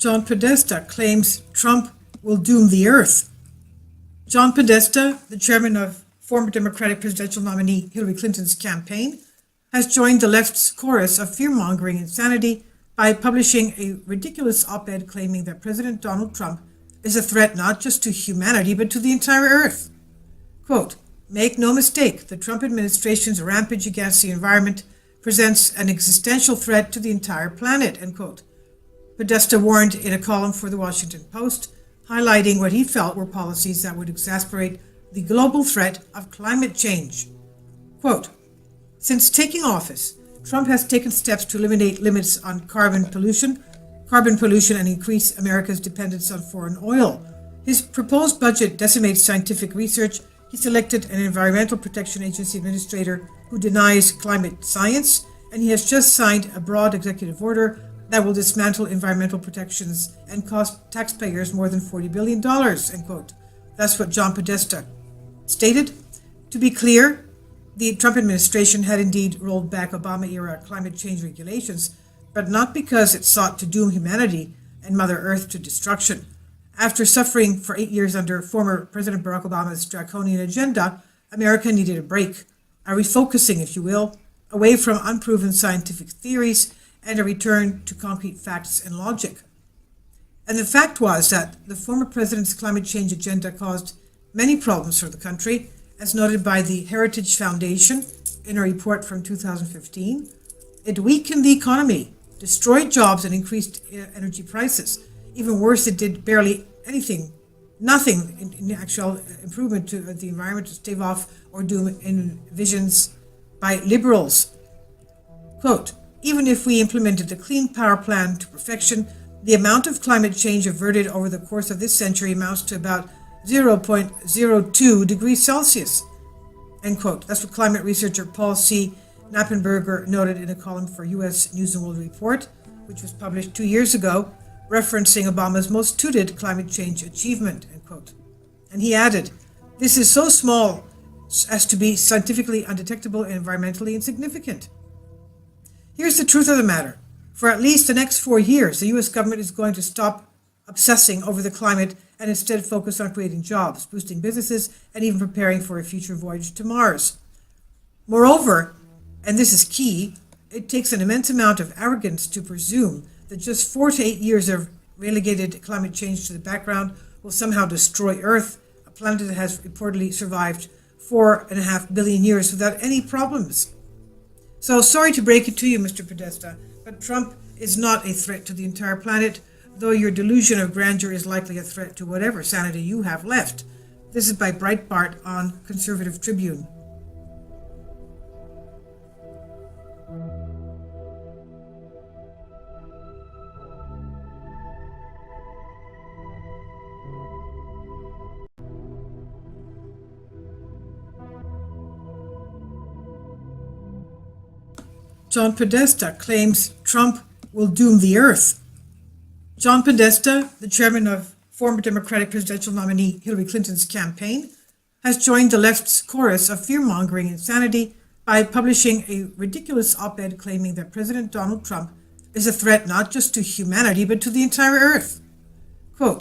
John Podesta claims Trump will doom the earth. John Podesta, the chairman of former Democratic presidential nominee Hillary Clinton's campaign, has joined the left's chorus of fear-mongering insanity by publishing a ridiculous op-ed claiming that President Donald Trump is a threat not just to humanity but to the entire earth. Quote, "Make no mistake, the Trump administration's rampage against the environment presents an existential threat to the entire planet," end quote. Podesta warned in a column for the Washington Post, highlighting what he felt were policies that would exacerbate the global threat of climate change. Quote, "Since taking office, Trump has taken steps to eliminate limits on carbon pollution and increase America's dependence on foreign oil. His proposed budget decimates scientific research. He selected an Environmental Protection Agency administrator who denies climate science, and he has just signed a broad executive order that will dismantle environmental protections and cost taxpayers more than $40 billion, end quote. That's what John Podesta stated. To be clear, the Trump administration had indeed rolled back Obama-era climate change regulations, but not because it sought to doom humanity and Mother Earth to destruction. After suffering for 8 years under former President Barack Obama's draconian agenda, America needed a break, a refocusing, if you will, away from unproven scientific theories and a return to concrete facts and logic. And the fact was that the former president's climate change agenda caused many problems for the country, as noted by the Heritage Foundation in a report from 2015. It weakened the economy, destroyed jobs, and increased energy prices. Even worse, it did barely nothing in actual improvement to the environment to stave off or doom visions by liberals. Quote, "Even if we implemented the Clean Power Plan to perfection, the amount of climate change averted over the course of this century amounts to about 0.02 degrees Celsius," end quote. That's what climate researcher Paul C. Knappenberger noted in a column for U.S. News & World Report, which was published 2 years ago, referencing Obama's most touted climate change achievement, end quote. And he added, "This is so small as to be scientifically undetectable and environmentally insignificant." Here's the truth of the matter. For at least the next 4 years, the U.S. government is going to stop obsessing over the climate and instead focus on creating jobs, boosting businesses, and even preparing for a future voyage to Mars. Moreover, and this is key, it takes an immense amount of arrogance to presume that just 4 to 8 years of relegated climate change to the background will somehow destroy Earth, a planet that has reportedly survived 4.5 billion years without any problems. So sorry to break it to you, Mr. Podesta, but Trump is not a threat to the entire planet, though your delusion of grandeur is likely a threat to whatever sanity you have left. This is by Breitbart on Conservative Tribune. John Podesta claims Trump will doom the earth. John Podesta, the chairman of former Democratic presidential nominee Hillary Clinton's campaign, has joined the left's chorus of fear-mongering insanity by publishing a ridiculous op-ed claiming that President Donald Trump is a threat not just to humanity but to the entire earth. Quote,